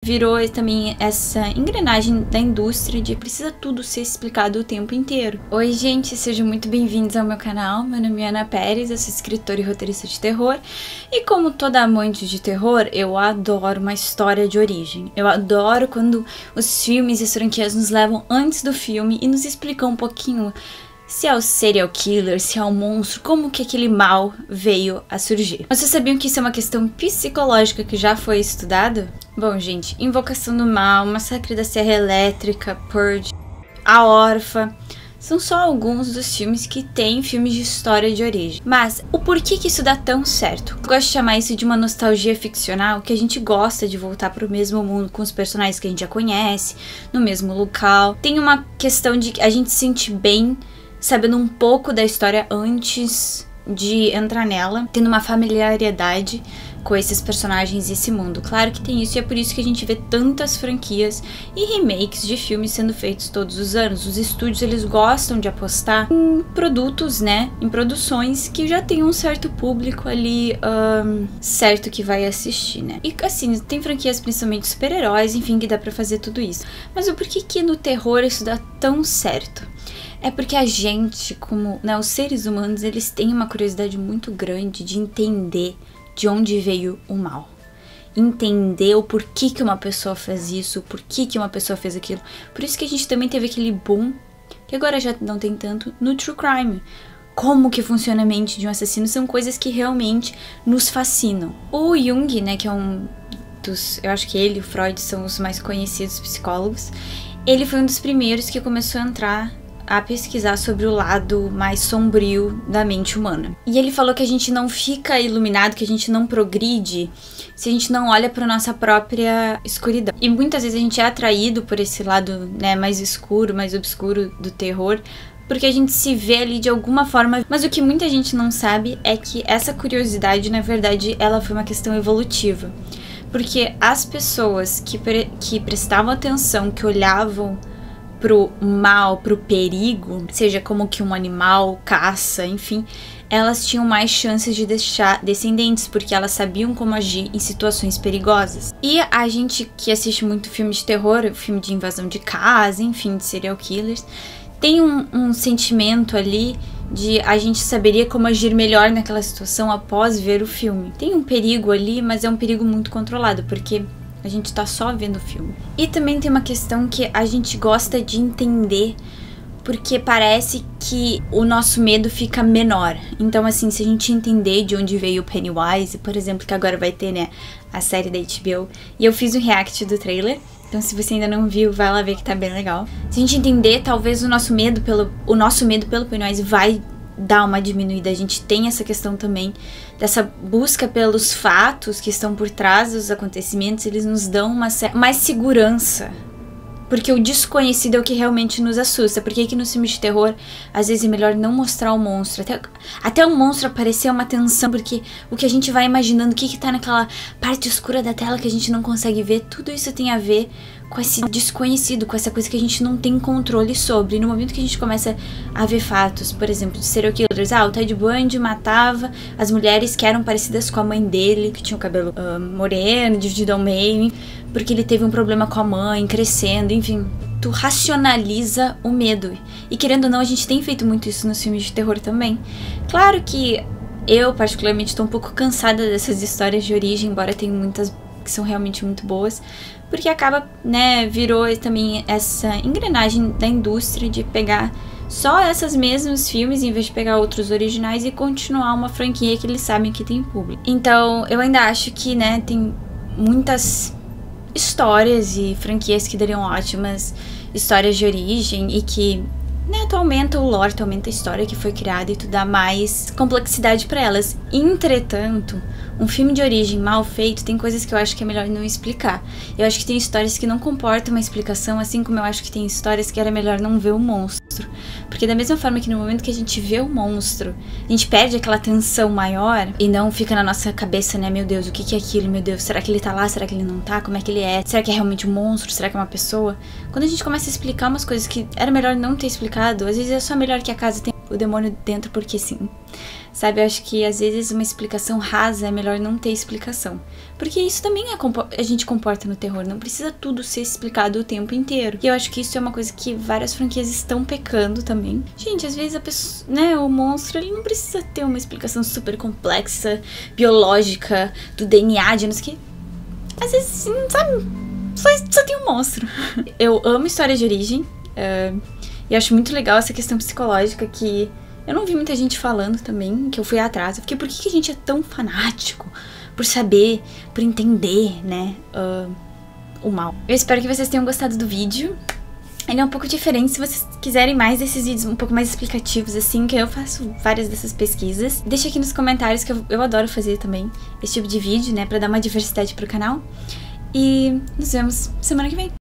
Virou também essa engrenagem da indústria de precisa tudo ser explicado o tempo inteiro. Oi gente, sejam muito bem-vindos ao meu canal, meu nome é Ana Pérez, eu sou escritora e roteirista de terror, e como toda amante de terror, eu adoro uma história de origem. Eu adoro quando os filmes e as franquias nos levam antes do filme e nos explicam um pouquinho se é o serial killer, se é o monstro, como que aquele mal veio a surgir. Vocês sabiam que isso é uma questão psicológica que já foi estudada? Bom, gente, Invocação do Mal, Massacre da Serra Elétrica, Purge, A Órfã, são só alguns dos filmes que têm filmes de história de origem. Mas o porquê que isso dá tão certo? Eu gosto de chamar isso de uma nostalgia ficcional, que a gente gosta de voltar para o mesmo mundo com os personagens que a gente já conhece, no mesmo local. Tem uma questão de a gente se sentir bem sabendo um pouco da história antes de entrar nela, tendo uma familiaridade com esses personagens e esse mundo. Claro que tem isso, e é por isso que a gente vê tantas franquias e remakes de filmes sendo feitos todos os anos. Os estúdios, eles gostam de apostar em produtos, né, em produções que já tem um certo público ali, certo que vai assistir, né. E assim, tem franquias principalmente super-heróis, enfim, que dá pra fazer tudo isso. Mas o porquê que no terror isso dá tão certo? É porque a gente, como, né, os seres humanos, eles têm uma curiosidade muito grande de entender de onde veio o mal. Entender o porquê que uma pessoa fez isso, o porquê que uma pessoa fez aquilo. Por isso que a gente também teve aquele boom, que agora já não tem tanto, no true crime. Como que funciona a mente de um assassino são coisas que realmente nos fascinam. O Jung, né, que é um dos, eu acho que ele e o Freud são os mais conhecidos psicólogos, ele foi um dos primeiros que começou a entrar a pesquisar sobre o lado mais sombrio da mente humana. E ele falou que a gente não fica iluminado, que a gente não progride se a gente não olha para nossa própria escuridão. E muitas vezes a gente é atraído por esse lado, né, mais escuro, mais obscuro do terror, porque a gente se vê ali de alguma forma. Mas o que muita gente não sabe é que essa curiosidade, na verdade, ela foi uma questão evolutiva. Porque as pessoas que prestavam atenção, que olhavam pro mal, pro perigo, seja como que um animal, caça, enfim, elas tinham mais chances de deixar descendentes, porque elas sabiam como agir em situações perigosas. E a gente que assiste muito filme de terror, filme de invasão de casa, enfim, de serial killers, tem um sentimento ali de a gente saberia como agir melhor naquela situação após ver o filme. Tem um perigo ali, mas é um perigo muito controlado, porque a gente tá só vendo o filme. E também tem uma questão que a gente gosta de entender, porque parece que o nosso medo fica menor. Então, assim, se a gente entender de onde veio o Pennywise, por exemplo, que agora vai ter, né, a série da HBO, e eu fiz um react do trailer, então se você ainda não viu, vai lá ver que tá bem legal. Se a gente entender, talvez o nosso medo pelo Pennywise vai dar uma diminuída. A gente tem essa questão também dessa busca pelos fatos que estão por trás dos acontecimentos, eles nos dão mais segurança, porque o desconhecido é o que realmente nos assusta. Por que que nos filmes de terror às vezes é melhor não mostrar o monstro, até o monstro aparecer é uma tensão, porque o que a gente vai imaginando, o que tá naquela parte escura da tela que a gente não consegue ver, tudo isso tem a ver com esse desconhecido, com essa coisa que a gente não tem controle sobre. E no momento que a gente começa a ver fatos, por exemplo, de serial killers, o Ted Bundy matava as mulheres que eram parecidas com a mãe dele, que tinha o cabelo moreno, dividido ao meio, porque ele teve um problema com a mãe, crescendo, enfim. Tu racionaliza o medo. E querendo ou não, a gente tem feito muito isso nos filmes de terror também. Claro que eu, particularmente, tô um pouco cansada dessas histórias de origem, embora tenha muitas que são realmente muito boas, porque acaba, né, virou também essa engrenagem da indústria de pegar só esses mesmos filmes em vez de pegar outros originais e continuar uma franquia que eles sabem que tem público. Então, eu ainda acho que, né, tem muitas histórias e franquias que dariam ótimas histórias de origem e que, né, tu aumenta o lore, tu aumenta a história que foi criada e tu dá mais complexidade pra elas. Entretanto, um filme de origem mal feito tem coisas que eu acho que é melhor não explicar. Eu acho que tem histórias que não comportam uma explicação, assim como eu acho que tem histórias que era melhor não ver o monstro. Porque da mesma forma que no momento que a gente vê o monstro, a gente perde aquela tensão maior e não fica na nossa cabeça, né, meu Deus, o que é aquilo, meu Deus, será que ele tá lá, será que ele não tá, como é que ele é, será que é realmente um monstro, será que é uma pessoa? Quando a gente começa a explicar umas coisas que era melhor não ter explicado, às vezes é só melhor que a casa tenha o demônio dentro porque sim. Sabe, eu acho que às vezes uma explicação rasa é melhor não ter explicação. Porque isso também a gente comporta no terror, não precisa tudo ser explicado o tempo inteiro. E eu acho que isso é uma coisa que várias franquias estão pecando também. Gente, às vezes a pessoa, né, o monstro, ele não precisa ter uma explicação super complexa, biológica, do DNA, de não sei o que. Às vezes, sabe, só tem um monstro. Eu amo história de origem, e acho muito legal essa questão psicológica que eu não vi muita gente falando também, que eu fui atrás. Eu fiquei, por que a gente é tão fanático por saber, por entender, né, o mal? Eu espero que vocês tenham gostado do vídeo. Ele é um pouco diferente, se vocês quiserem mais desses vídeos um pouco mais explicativos, assim, que eu faço várias dessas pesquisas. Deixa aqui nos comentários, que eu adoro fazer também esse tipo de vídeo, né, pra dar uma diversidade pro canal. E nos vemos semana que vem.